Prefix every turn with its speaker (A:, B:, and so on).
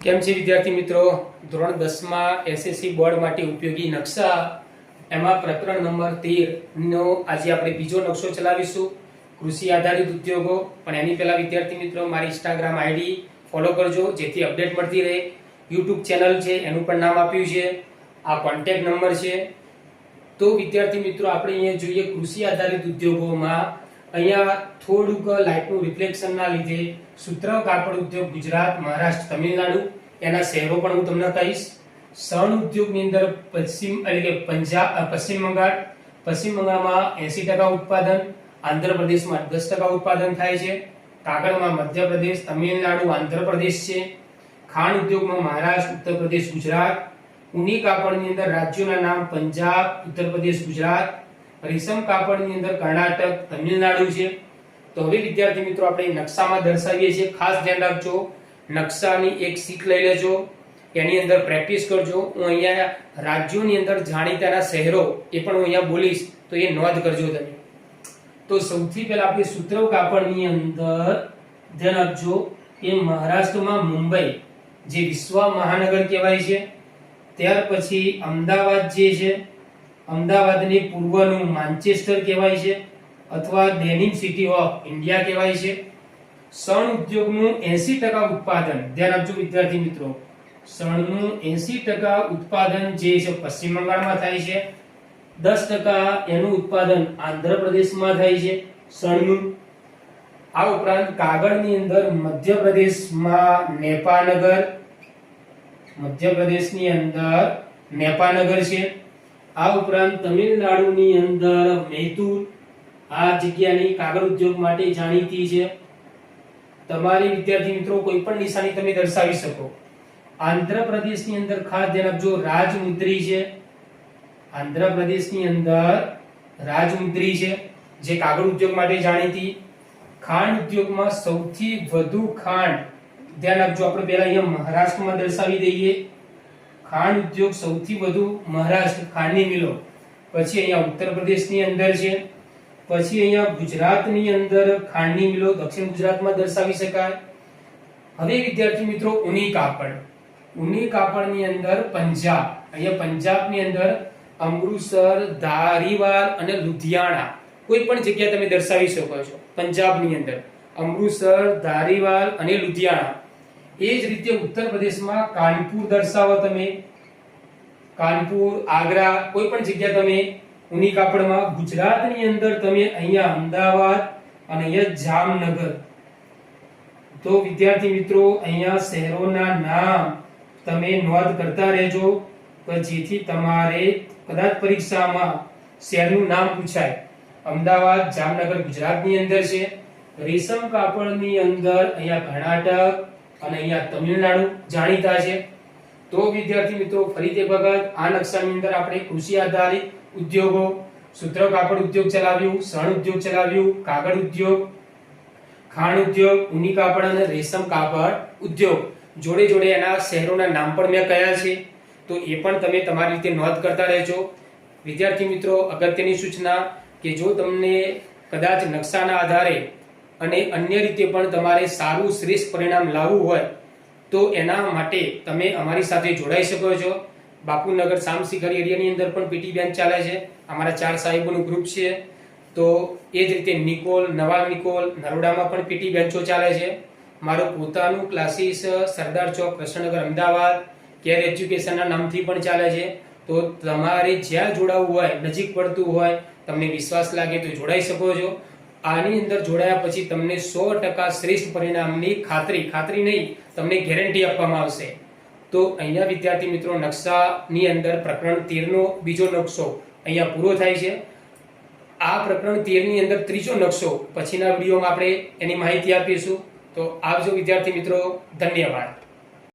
A: કેમ છે વિદ્યાર્થી મિત્રો? ધોરણ 10 માં એસએસસી બોર્ડ માટે ઉપયોગી નકશા એમાં પ્રકરણ નંબર 13 નો આજે આપણે બીજો નકશો ચલાવીશું, કૃષિ આધારિત ઉદ્યોગો. પણ એની પહેલા વિદ્યાર્થી મિત્રો મારી ઇન્સ્ટાગ્રામ આઈડી ફોલો કરજો જેથી અપડેટ મળતી રહે. યુટ્યુબ ચેનલ છે એનું પણ નામ આપ્યું છે, આ કોન્ટેક્ટ નંબર છે. તો વિદ્યાર્થી મિત્રો આપણે અહીંયા જોઈએ કૃષિ આધારિત ઉદ્યોગોમાં અહીંયા થોડુંક લાઇટનું રિફ્લેક્શનના લીધે સુતરાઉ કાપડ ઉદ્યોગ ગુજરાત, મહારાષ્ટ્ર, તમિલનાડુ એના શહેરો પણ હું તમને કહીશ. સણ ઉદ્યોગની અંદર પશ્ચિમ બંગાળ, પશ્ચિમ બંગાળમાં 80% ઉત્પાદન, આંધ્રપ્રદેશમાં 10% ઉત્પાદન થાય છે. કાગળમાં મધ્યપ્રદેશ, તમિલનાડુ, આંધ્રપ્રદેશ છે. ખાણ ઉદ્યોગમાં મહારાષ્ટ્ર, ઉત્તર પ્રદેશ, ગુજરાત. ઊની કાપડની અંદર રાજ્યોના નામ પંજાબ, ઉત્તર પ્રદેશ, ગુજરાત. રેશમ કાપડની અંદર કર્ણાટક, તમિલનાડુ છે. તો હવે વિદ્યાર્થી મિત્રો આપણે નકશામાં દર્શાવીએ છીએ, ખાસ ધ્યાન રાખજો. નકશાની એક શીટ લઈ લેજો, એની અંદર પ્રેક્ટિસ કરજો. હું અહીંયા રાજ્યોની અંદર જાણીતાના શહેરો એ પણ હું અહીંયા બોલીશ તો એ નોંધ કરજો તમે. તો સૌથી પહેલા આપણે સુતરાઉ કાપડની અંદર ધ્યાન આપજો કે મહારાષ્ટ્રમાં મુંબઈ જે વિશ્વ મહાનગર કહેવાય છે. ત્યાર પછી અમદાવાદ જે છે, અમદાવાદની પૂર્વનું માન્ચેસ્ટર કહેવાય છે અથવા ડેનિમ સિટી ઓફ ઇન્ડિયા કહેવાય છે. સણ ઉદ્યોગનું 80% ઉત્પાદન ધ્યાન આપજો વિદ્યાર્થી મિત્રો. સણનું 80% ઉત્પાદન જે છે પશ્ચિમ બંગાળમાં થાય છે. 10% એનું ઉત્પાદન આંધ્રપ્રદેશમાં થાય છે સણનું. આ ઉપરાંત કાગળની અંદર મધ્યપ્રદેશમાં મધ્યપ્રદેશની અંદર નેપાનગર છે. આ ઉપરાંત તમિલનાડુની અંદર મૈસૂર, આ જગ્યાની કાગળ ઉદ્યોગ માટે જાણીતી છે. તમારી વિદ્યાર્થી મિત્રો કોઈ પણ નિશાની તમે દર્શાવી શકો. આંધ્રપ્રદેશની અંદર ખાસ ધ્યાન આપજો રાજમુંદ્રી છે. આંધ્રપ્રદેશની અંદર રાજમુંદ્રી છે જે કાગળ ઉદ્યોગ માટે જાણીતી. ખાંડ ઉદ્યોગમાં સૌથી વધુ ખાંડ ધ્યાન આપજો, આપણે પહેલા અહીંયા મહારાષ્ટ્રમાં દર્શાવી દઈએ. ખાંડ ઉદ્યોગ સૌથી વધુ મહારાષ્ટ્ર, ખાંડની મિલો. પછી અહીંયા ઉત્તર પ્રદેશની અંદર છે. પછી અહીંયા ગુજરાતની અંદર ખાંડની મિલો દક્ષિણ ગુજરાતમાં દર્શાવી શકાય. હવે વિદ્યાર્થી મિત્રો ઊની કાપડ, ઊની કાપડની અંદર પંજાબ, અહીંયા પંજાબની અંદર અમૃતસર, ધારીવાલ અને લુધિયાણા કોઈ પણ જગ્યા તમે દર્શાવી શકો છો. પંજાબની અંદર અમૃતસર, ધારીવાલ અને લુધિયાણા. એ જ રીતે ઉત્તર પ્રદેશમાં કાનપુર દર્શાવો તમે, કાનપુર, આગ્રા કોઈ પણ જગ્યા તમે ઊની કાપડમાં. ગુજરાતની અંદર તમે અહીંયા અમદાવાદ અને અહીંયા જામનગર. તો વિદ્યાર્થી મિત્રો અહીંયા શહેરોના નામ તમે નોંધ કરતા રહેજો જેથી તમારે કદાચ પરીક્ષામાં શહેરનું નામ પૂછાય. અમદાવાદ, જામનગર ગુજરાતની અંદર છે. રેશમ કાપડની અંદર અહીંયા કર્ણાટક અને અહીંયા તમિલનાડુ જાણીતા છે. તો વિદ્યાર્થી મિત્રો ફરી તે વખત આ નકશાની અંદર આપણે કૃષિ આધારિત ઉદ્યોગો, સુતરાઉ કાપડ ઉદ્યોગ ચલાવ્યું, શણ ઉદ્યોગ ચલાવ્યું, કાગળ ઉદ્યોગ, ખાણ ઉદ્યોગ, ઊની કાપડ અને રેશમ કાપડ ઉદ્યોગ. જોડે જોડે એના શહેરોના નામ પણ મેં કયા છે તો એ પણ તમે તમારી રીતે નોંધ કરતા રહેજો. વિદ્યાર્થી મિત્રો અગત્યની સૂચના કે જો તમને કદાચ નકશાના આધારે અને અન્ય રીતે પણ તમારે સારું શ્રેષ્ઠ પરિણામ લાવવું હોય તો એના માટે તમે અમારી સાથે જોડાઈ શકો છો. બાપુનગર સામશિખર એરિયાની અંદર પણ પીટી બેન્ચ ચાલે છે. અમારા 4 સાહેબોનું ગ્રુપ છે. તો એ જ રીતે નિકોલ, નવાલ નિકોલ, નરોડામાં પણ પીટી બેન્ચો ચાલે છે. મારું પોતાનું ક્લાસીસ સરદાર ચોક, કૃષ્ણનગર, અમદાવાદ કેર એજ્યુકેશનના નામથી પણ ચાલે છે. તો તમારે જ્યાં જોડાવવું હોય, નજીક પડતું હોય, તમને વિશ્વાસ લાગે તો જોડાઈ શકો છો. આની અંદર જોડાયા પછી તમને 100% શ્રેષ્ઠ પરિણામની ખાતરી નહીં, તમને ગેરંટી આપવામાં આવશે. તો અહીંયા વિદ્યાર્થી મિત્રો નકશાની અંદર પ્રકરણ 13 નો બીજો નકશો અહીંયા પૂરો થાય છે. આ પ્રકરણ 13 ની અંદર ત્રીજો નકશો પછીના વિડીયોમાં આપણે એની માહિતી આપીશું. તો આવજો વિદ્યાર્થી મિત્રો, ધન્યવાદ.